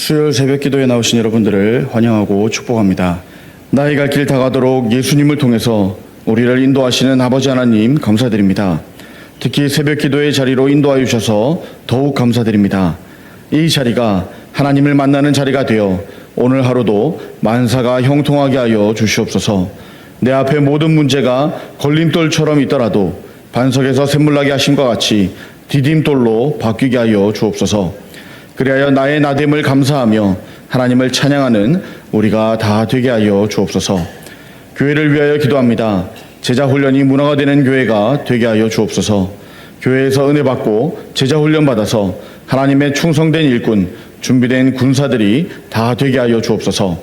수요일 새벽 기도에 나오신 여러분들을 환영하고 축복합니다. 나의 갈 길 다가도록 예수님을 통해서 우리를 인도하시는 아버지 하나님 감사드립니다. 특히 새벽 기도의 자리로 인도하여 주셔서 더욱 감사드립니다. 이 자리가 하나님을 만나는 자리가 되어 오늘 하루도 만사가 형통하게 하여 주시옵소서. 내 앞에 모든 문제가 걸림돌처럼 있더라도 반석에서 샘물나게 하심과 같이 디딤돌로 바뀌게 하여 주옵소서. 그리하여 나의 나됨을 감사하며 하나님을 찬양하는 우리가 다 되게 하여 주옵소서. 교회를 위하여 기도합니다. 제자 훈련이 문화가 되는 교회가 되게 하여 주옵소서. 교회에서 은혜 받고 제자 훈련 받아서 하나님의 충성된 일꾼, 준비된 군사들이 다 되게 하여 주옵소서.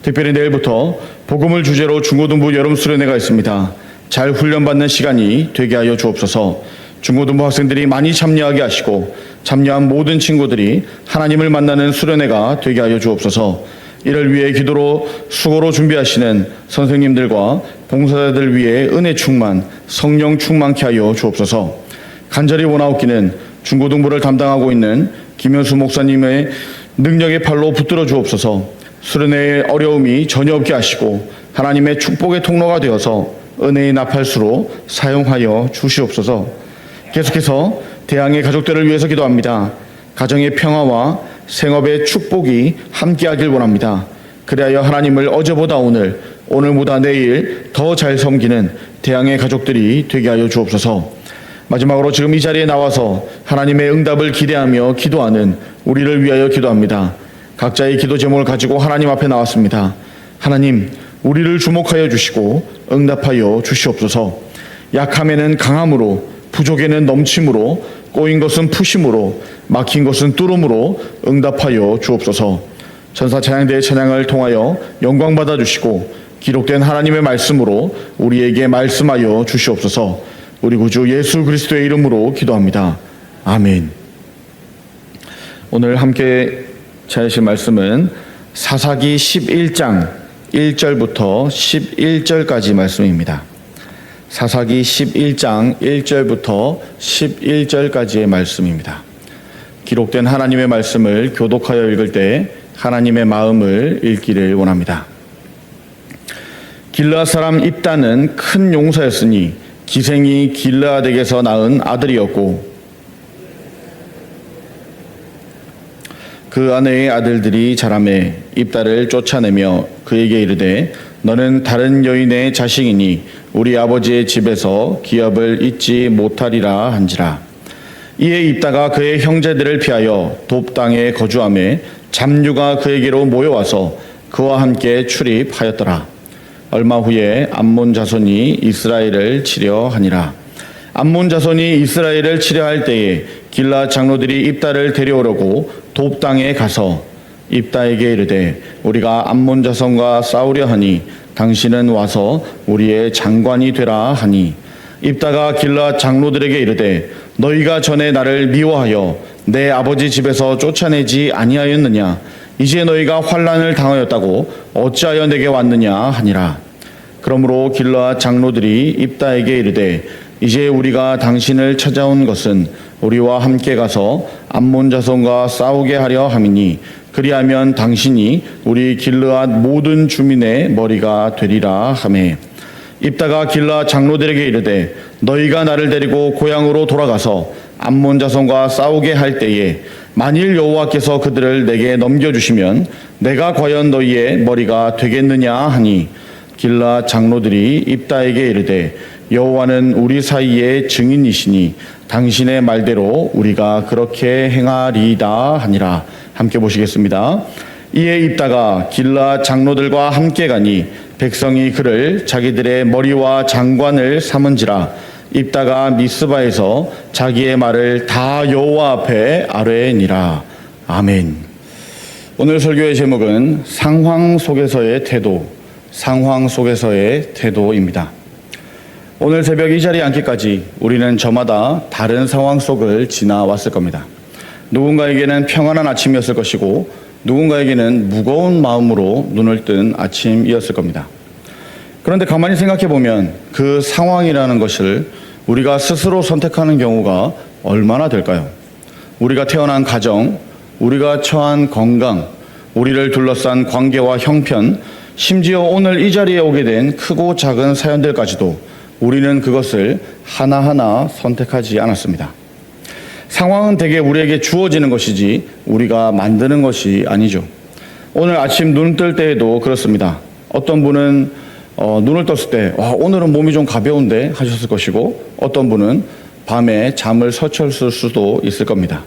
특별히 내일부터 복음을 주제로 중고등부 여름 수련회가 있습니다. 잘 훈련받는 시간이 되게 하여 주옵소서. 중고등부 학생들이 많이 참여하게 하시고 참여한 모든 친구들이 하나님을 만나는 수련회가 되게 하여 주옵소서. 이를 위해 기도로 수고로 준비하시는 선생님들과 봉사자들 위해 은혜 충만, 성령 충만케 하여 주옵소서. 간절히 원하옵기는 중고등부를 담당하고 있는 김효수 목사님의 능력의 팔로 붙들어 주옵소서. 수련회의 어려움이 전혀 없게 하시고 하나님의 축복의 통로가 되어서 은혜의 나팔수로 사용하여 주시옵소서. 계속해서 대항의 가족들을 위해서 기도합니다. 가정의 평화와 생업의 축복이 함께하길 원합니다. 그리하여 하나님을 어제보다 오늘, 오늘보다 내일 더 잘 섬기는 대항의 가족들이 되게 하여 주옵소서. 마지막으로 지금 이 자리에 나와서 하나님의 응답을 기대하며 기도하는 우리를 위하여 기도합니다. 각자의 기도 제목을 가지고 하나님 앞에 나왔습니다. 하나님, 우리를 주목하여 주시고 응답하여 주시옵소서. 약함에는 강함으로, 부족에는 넘침으로, 꼬인 것은 푸심으로, 막힌 것은 뚫음으로 응답하여 주옵소서. 천사 찬양대의 찬양을 통하여 영광 받아 주시고 기록된 하나님의 말씀으로 우리에게 말씀하여 주시옵소서. 우리 구주 예수 그리스도의 이름으로 기도합니다. 아멘. 오늘 함께 찾으실 말씀은 사사기 11장 1절부터 11절까지 말씀입니다. 사사기 11장 1절부터 11절까지의 말씀입니다. 기록된 하나님의 말씀을 교독하여 읽을 때 하나님의 마음을 읽기를 원합니다. 길르앗 사람 입다는 큰 용사였으니 기생이 길르앗에게서 낳은 아들이었고 그 아내의 아들들이 자라매 입다를 쫓아내며 그에게 이르되 너는 다른 여인의 자식이니 우리 아버지의 집에서 기업을 잊지 못하리라 한지라. 이에 입다가 그의 형제들을 피하여 돕 땅에 거주하매 잡류가 그에게로 모여와서 그와 함께 출입하였더라. 얼마 후에 암몬 자손이 이스라엘을 치려 하니라. 암몬 자손이 이스라엘을 치려 할 때에 길르앗 장로들이 입다를 데려오려고 돕 땅에 가서 입다에게 이르되 우리가 암몬 자손과 싸우려 하니 당신은 와서 우리의 장관이 되라 하니 입다가 길르앗 장로들에게 이르되 너희가 전에 나를 미워하여 내 아버지 집에서 쫓아내지 아니하였느냐? 이제 너희가 환난을 당하였다고 어찌하여 내게 왔느냐 하니라. 그러므로 길르앗 장로들이 입다에게 이르되 이제 우리가 당신을 찾아온 것은 우리와 함께 가서 암몬 자손과 싸우게 하려 함이니 그리하면 당신이 우리 길르앗 모든 주민의 머리가 되리라 하매 입다가 길르앗 장로들에게 이르되 너희가 나를 데리고 고향으로 돌아가서 암몬 자손과 싸우게 할 때에 만일 여호와께서 그들을 내게 넘겨주시면 내가 과연 너희의 머리가 되겠느냐 하니 길르앗 장로들이 입다에게 이르되 여호와는 우리 사이의 증인이시니 당신의 말대로 우리가 그렇게 행하리이다 하니라. 함께 보시겠습니다. 이에 입다가 길르앗 장로들과 함께 가니 백성이 그를 자기들의 머리와 장관을 삼은지라. 입다가 미스바에서 자기의 말을 다 여호와 앞에 아뢰니라. 아멘. 오늘 설교의 제목은 상황 속에서의 태도, 상황 속에서의 태도입니다. 오늘 새벽 이 자리에 앉기까지 우리는 저마다 다른 상황 속을 지나왔을 겁니다. 누군가에게는 평안한 아침이었을 것이고 누군가에게는 무거운 마음으로 눈을 뜬 아침이었을 겁니다. 그런데 가만히 생각해 보면 그 상황이라는 것을 우리가 스스로 선택하는 경우가 얼마나 될까요? 우리가 태어난 가정, 우리가 처한 건강, 우리를 둘러싼 관계와 형편, 심지어 오늘 이 자리에 오게 된 크고 작은 사연들까지도 우리는 그것을 하나하나 선택하지 않았습니다. 상황은 대개 우리에게 주어지는 것이지 우리가 만드는 것이 아니죠. 오늘 아침 눈 뜰 때에도 그렇습니다. 어떤 분은 눈을 떴을 때 오늘은 몸이 좀 가벼운데 하셨을 것이고, 어떤 분은 밤에 잠을 설쳤을 수도 있을 겁니다.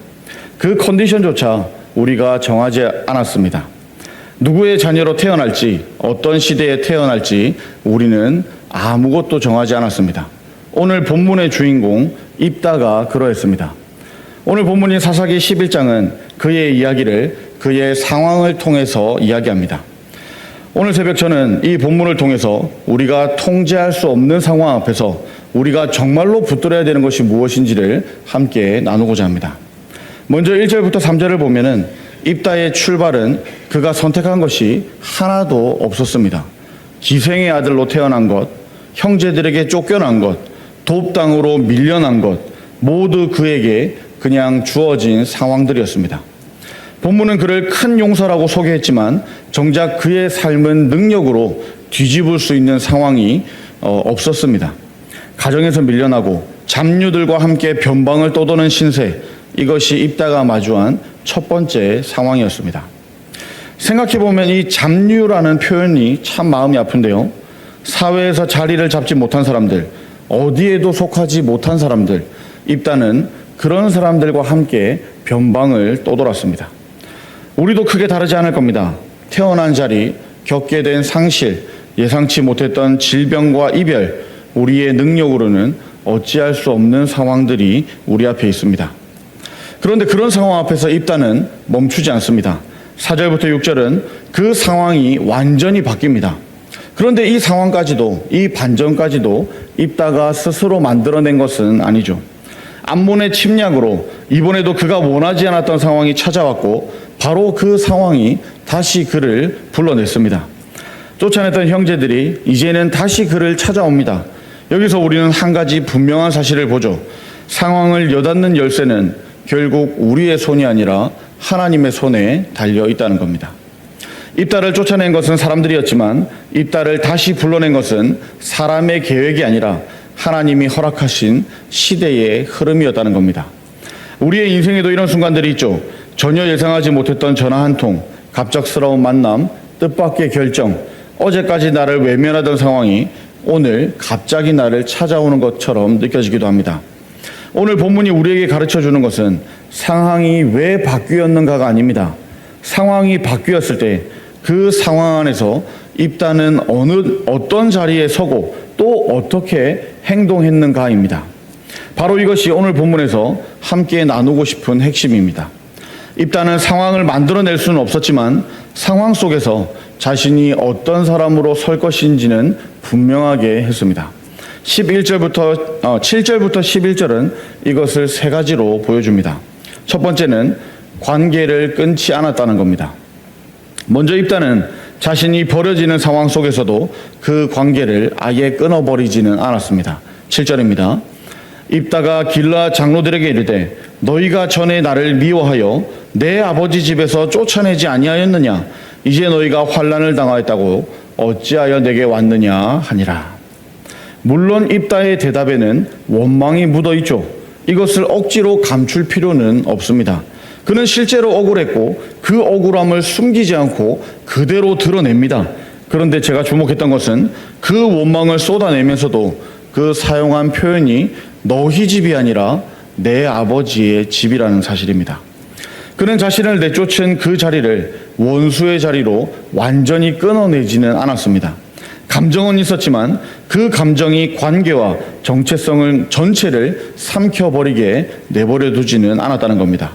그 컨디션조차 우리가 정하지 않았습니다. 누구의 자녀로 태어날지, 어떤 시대에 태어날지 우리는 아무것도 정하지 않았습니다. 오늘 본문의 주인공 입다가 그러했습니다. 오늘 본문인 사사기 11장은 그의 이야기를, 그의 상황을 통해서 이야기합니다. 오늘 새벽 저는 이 본문을 통해서 우리가 통제할 수 없는 상황 앞에서 우리가 정말로 붙들어야 되는 것이 무엇인지를 함께 나누고자 합니다. 먼저 1절부터 3절을 보면은 입다의 출발은 그가 선택한 것이 하나도 없었습니다. 기생의 아들로 태어난 것, 형제들에게 쫓겨난 것, 돕당으로 밀려난 것, 모두 그에게 그냥 주어진 상황들이었습니다. 본문은 그를 큰 용사라고 소개했지만 정작 그의 삶은 능력으로 뒤집을 수 있는 상황이 없었습니다. 가정에서 밀려나고 잡류들과 함께 변방을 떠도는 신세, 이것이 입다가 마주한 첫 번째 상황이었습니다. 생각해보면 이 잡류라는 표현이 참 마음이 아픈데요. 사회에서 자리를 잡지 못한 사람들, 어디에도 속하지 못한 사람들, 입다는 그런 사람들과 함께 변방을 떠돌았습니다. 우리도 크게 다르지 않을 겁니다. 태어난 자리, 겪게 된 상실, 예상치 못했던 질병과 이별, 우리의 능력으로는 어찌할 수 없는 상황들이 우리 앞에 있습니다. 그런데 그런 상황 앞에서 입다는 멈추지 않습니다. 4절부터 6절은 그 상황이 완전히 바뀝니다. 그런데 이 상황까지도, 이 반전까지도 입다가 스스로 만들어낸 것은 아니죠. 암몬의 침략으로 이번에도 그가 원하지 않았던 상황이 찾아왔고 바로 그 상황이 다시 그를 불러냈습니다. 쫓아냈던 형제들이 이제는 다시 그를 찾아옵니다. 여기서 우리는 한 가지 분명한 사실을 보죠. 상황을 여닫는 열쇠는 결국 우리의 손이 아니라 하나님의 손에 달려 있다는 겁니다. 입다를 쫓아낸 것은 사람들이었지만 입다를 다시 불러낸 것은 사람의 계획이 아니라 하나님이 허락하신 시대의 흐름이었다는 겁니다. 우리의 인생에도 이런 순간들이 있죠. 전혀 예상하지 못했던 전화 한 통, 갑작스러운 만남, 뜻밖의 결정, 어제까지 나를 외면하던 상황이 오늘 갑자기 나를 찾아오는 것처럼 느껴지기도 합니다. 오늘 본문이 우리에게 가르쳐주는 것은 상황이 왜 바뀌었는가가 아닙니다. 상황이 바뀌었을 때 그 상황 안에서 입다는 어떤 자리에 서고 또 어떻게 행동했는가입니다. 바로 이것이 오늘 본문에서 함께 나누고 싶은 핵심입니다. 입다는 상황을 만들어낼 수는 없었지만 상황 속에서 자신이 어떤 사람으로 설 것인지는 분명하게 했습니다. 7절부터 11절은 이것을 세 가지로 보여줍니다. 첫 번째는 관계를 끊지 않았다는 겁니다. 먼저 입다는 자신이 버려지는 상황 속에서도 그 관계를 아예 끊어버리지는 않았습니다. 7절입니다. 입다가 길르앗 장로들에게 이르되 너희가 전에 나를 미워하여 내 아버지 집에서 쫓아내지 아니하였느냐? 이제 너희가 환난을 당하였다고 어찌하여 내게 왔느냐 하니라. 물론 입다의 대답에는 원망이 묻어있죠. 이것을 억지로 감출 필요는 없습니다. 그는 실제로 억울했고 그 억울함을 숨기지 않고 그대로 드러냅니다. 그런데 제가 주목했던 것은 그 원망을 쏟아내면서도 그 사용한 표현이 너희 집이 아니라 내 아버지의 집이라는 사실입니다. 그는 자신을 내쫓은 그 자리를 원수의 자리로 완전히 끊어내지는 않았습니다. 감정은 있었지만 그 감정이 관계와 정체성을 전체를 삼켜버리게 내버려 두지는 않았다는 겁니다.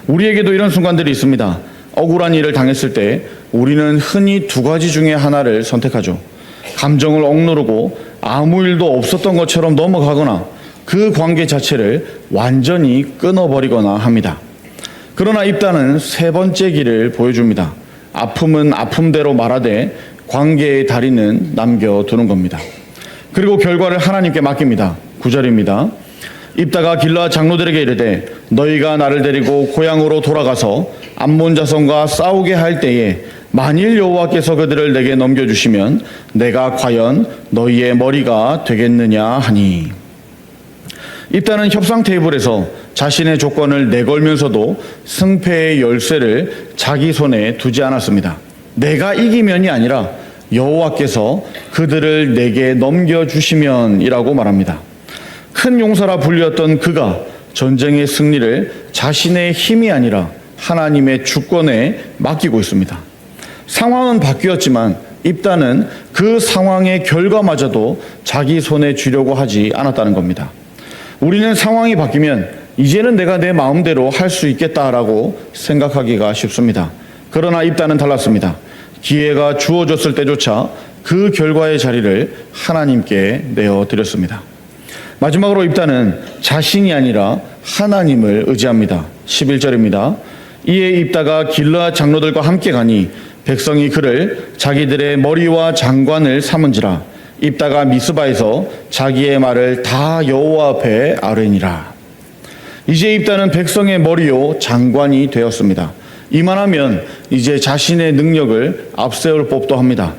우리에게도 이런 순간들이 있습니다. 억울한 일을 당했을 때 우리는 흔히 두 가지 중에 하나를 선택하죠. 감정을 억누르고 아무 일도 없었던 것처럼 넘어가거나 그 관계 자체를 완전히 끊어버리거나 합니다. 그러나 입다는 세 번째 길을 보여줍니다. 아픔은 아픔대로 말하되 관계의 다리는 남겨두는 겁니다. 그리고 결과를 하나님께 맡깁니다. 9절입니다. 입다가 길르앗 장로들에게 이르되 너희가 나를 데리고 고향으로 돌아가서 암몬 자손과 싸우게 할 때에 만일 여호와께서 그들을 내게 넘겨주시면 내가 과연 너희의 머리가 되겠느냐 하니. 입다는 협상 테이블에서 자신의 조건을 내걸면서도 승패의 열쇠를 자기 손에 두지 않았습니다. 내가 이기면이 아니라 여호와께서 그들을 내게 넘겨주시면이라고 말합니다. 큰 용사라 불렸던 그가 전쟁의 승리를 자신의 힘이 아니라 하나님의 주권에 맡기고 있습니다. 상황은 바뀌었지만 입다는 그 상황의 결과마저도 자기 손에 쥐려고 하지 않았다는 겁니다. 우리는 상황이 바뀌면 이제는 내가 내 마음대로 할 수 있겠다라고 생각하기가 쉽습니다. 그러나 입다는 달랐습니다. 기회가 주어졌을 때조차 그 결과의 자리를 하나님께 내어드렸습니다. 마지막으로 입다는 자신이 아니라 하나님을 의지합니다. 11절입니다. 이에 입다가 길르앗 장로들과 함께 가니 백성이 그를 자기들의 머리와 장관을 삼은지라. 입다가 미스바에서 자기의 말을 다 여호와 앞에 아뢰니라. 이제 입다는 백성의 머리요 장관이 되었습니다. 이만하면 이제 자신의 능력을 앞세울 법도 합니다.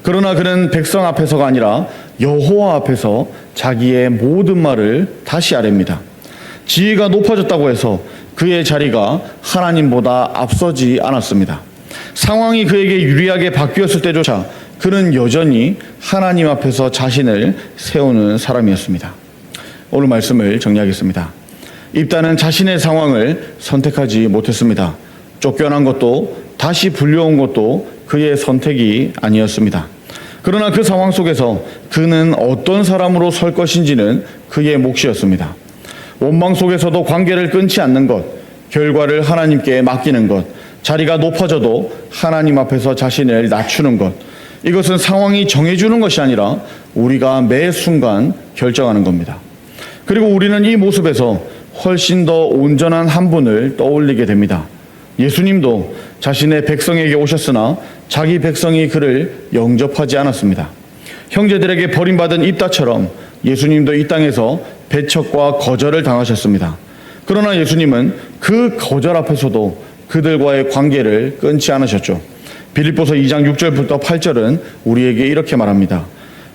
그러나 그는 백성 앞에서가 아니라 여호와 앞에서 자기의 모든 말을 다시 아뢰입니다. 지위가 높아졌다고 해서 그의 자리가 하나님보다 앞서지 않았습니다. 상황이 그에게 유리하게 바뀌었을 때조차 그는 여전히 하나님 앞에서 자신을 세우는 사람이었습니다. 오늘 말씀을 정리하겠습니다. 입다는 자신의 상황을 선택하지 못했습니다. 쫓겨난 것도 다시 불려온 것도 그의 선택이 아니었습니다. 그러나 그 상황 속에서 그는 어떤 사람으로 설 것인지는 그의 몫이었습니다. 원망 속에서도 관계를 끊지 않는 것, 결과를 하나님께 맡기는 것, 자리가 높아져도 하나님 앞에서 자신을 낮추는 것, 이것은 상황이 정해주는 것이 아니라 우리가 매 순간 결정하는 겁니다. 그리고 우리는 이 모습에서 훨씬 더 온전한 한 분을 떠올리게 됩니다. 예수님도 자신의 백성에게 오셨으나 자기 백성이 그를 영접하지 않았습니다. 형제들에게 버림받은 입다처럼 예수님도 이 땅에서 배척과 거절을 당하셨습니다. 그러나 예수님은 그 거절 앞에서도 그들과의 관계를 끊지 않으셨죠. 빌립보서 2장 6절부터 8절은 우리에게 이렇게 말합니다.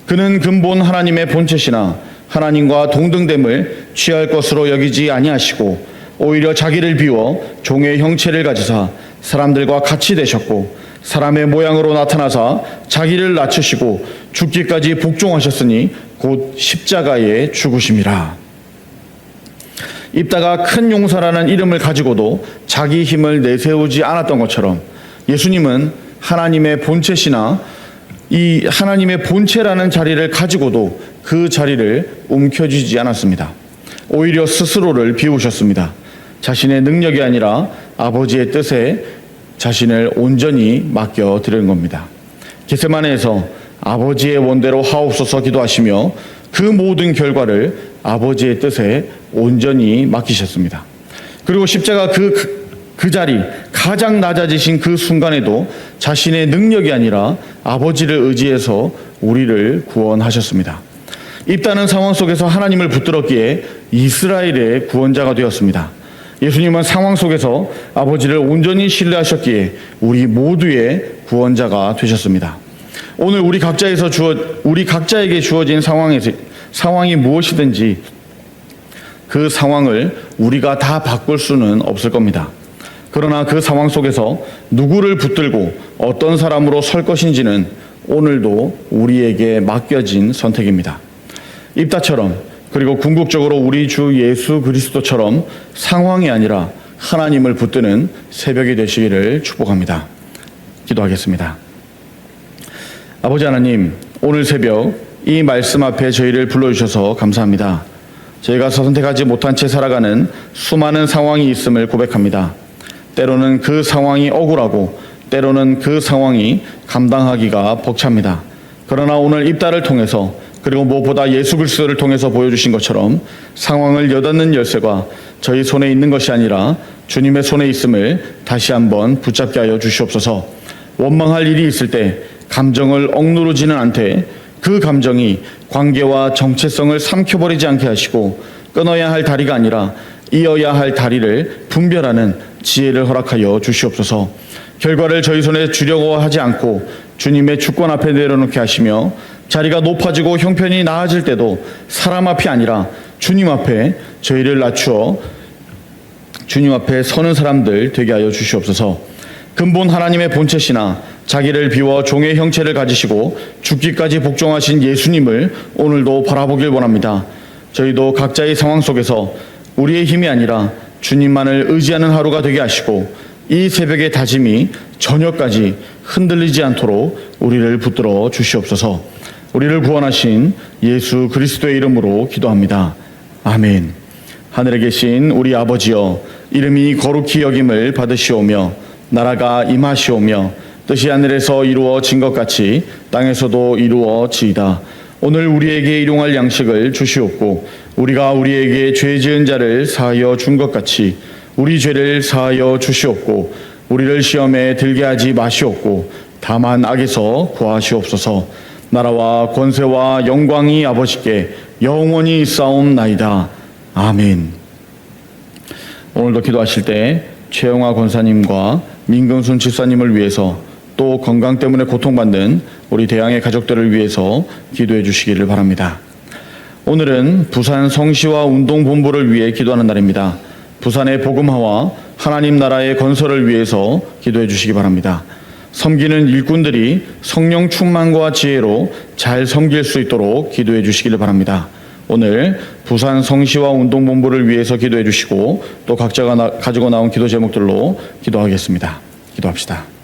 그는 근본 하나님의 본체시나 하나님과 동등됨을 취할 것으로 여기지 아니하시고 오히려 자기를 비워 종의 형체를 가지사 사람들과 같이 되셨고 사람의 모양으로 나타나사 자기를 낮추시고 죽기까지 복종하셨으니 곧 십자가에 죽으심이라. 입다가 큰 용사라는 이름을 가지고도 자기 힘을 내세우지 않았던 것처럼 예수님은 하나님의 본체시나 이 하나님의 본체라는 자리를 가지고도 그 자리를 움켜쥐지 않았습니다. 오히려 스스로를 비우셨습니다. 자신의 능력이 아니라 아버지의 뜻에 자신을 온전히 맡겨드리는 겁니다. 겟세마네에서 아버지의 원대로 하옵소서 기도하시며 그 모든 결과를 아버지의 뜻에 온전히 맡기셨습니다. 그리고 십자가 그 자리, 가장 낮아지신 그 순간에도 자신의 능력이 아니라 아버지를 의지해서 우리를 구원하셨습니다. 입다는 상황 속에서 하나님을 붙들었기에 이스라엘의 구원자가 되었습니다. 예수님은 상황 속에서 아버지를 온전히 신뢰하셨기에 우리 모두의 구원자가 되셨습니다. 오늘 우리 각자에게 주어진 상황이 무엇이든지 그 상황을 우리가 다 바꿀 수는 없을 겁니다. 그러나 그 상황 속에서 누구를 붙들고 어떤 사람으로 설 것인지는 오늘도 우리에게 맡겨진 선택입니다. 입다처럼 그리고 궁극적으로 우리 주 예수 그리스도처럼 상황이 아니라 하나님을 붙드는 새벽이 되시기를 축복합니다. 기도하겠습니다. 아버지 하나님, 오늘 새벽 이 말씀 앞에 저희를 불러주셔서 감사합니다. 저희가 선택하지 못한 채 살아가는 수많은 상황이 있음을 고백합니다. 때로는 그 상황이 억울하고 때로는 그 상황이 감당하기가 벅찹니다. 그러나 오늘 입다를 통해서 그리고 무엇보다 예수 그리스도를 통해서 보여주신 것처럼 상황을 여닫는 열쇠가 저희 손에 있는 것이 아니라 주님의 손에 있음을 다시 한번 붙잡게 하여 주시옵소서. 원망할 일이 있을 때 감정을 억누르지는 않되 그 감정이 관계와 정체성을 삼켜버리지 않게 하시고 끊어야 할 다리가 아니라 이어야 할 다리를 분별하는 지혜를 허락하여 주시옵소서. 결과를 저희 손에 주려고 하지 않고 주님의 주권 앞에 내려놓게 하시며 자리가 높아지고 형편이 나아질 때도 사람 앞이 아니라 주님 앞에 저희를 낮추어 주님 앞에 서는 사람들 되게 하여 주시옵소서. 근본 하나님의 본체시나 자기를 비워 종의 형체를 가지시고 죽기까지 복종하신 예수님을 오늘도 바라보길 원합니다. 저희도 각자의 상황 속에서 우리의 힘이 아니라 주님만을 의지하는 하루가 되게 하시고 이 새벽의 다짐이 저녁까지 흔들리지 않도록 우리를 붙들어 주시옵소서. 우리를 구원하신 예수 그리스도의 이름으로 기도합니다. 아멘. 하늘에 계신 우리 아버지여, 이름이 거룩히 여김을 받으시오며 나라가 임하시오며 뜻이 하늘에서 이루어진 것 같이 땅에서도 이루어지이다. 오늘 우리에게 일용할 양식을 주시옵고 우리가 우리에게 죄 지은 자를 사하여 준 것 같이 우리 죄를 사하여 주시옵고 우리를 시험에 들게 하지 마시옵고 다만 악에서 구하시옵소서. 나라와 권세와 영광이 아버지께 영원히 있사옵나이다. 아멘. 오늘도 기도하실 때 최영화 권사님과 민경순 집사님을 위해서 또 건강 때문에 고통받는 우리 대양의 가족들을 위해서 기도해 주시기를 바랍니다. 오늘은 부산 성시와 운동본부를 위해 기도하는 날입니다. 부산의 복음화와 하나님 나라의 건설을 위해서 기도해 주시기 바랍니다. 섬기는 일꾼들이 성령 충만과 지혜로 잘 섬길 수 있도록 기도해 주시기를 바랍니다. 오늘 부산 성시와 운동본부를 위해서 기도해 주시고 또 각자가 가지고 나온 기도 제목들로 기도하겠습니다. 기도합시다.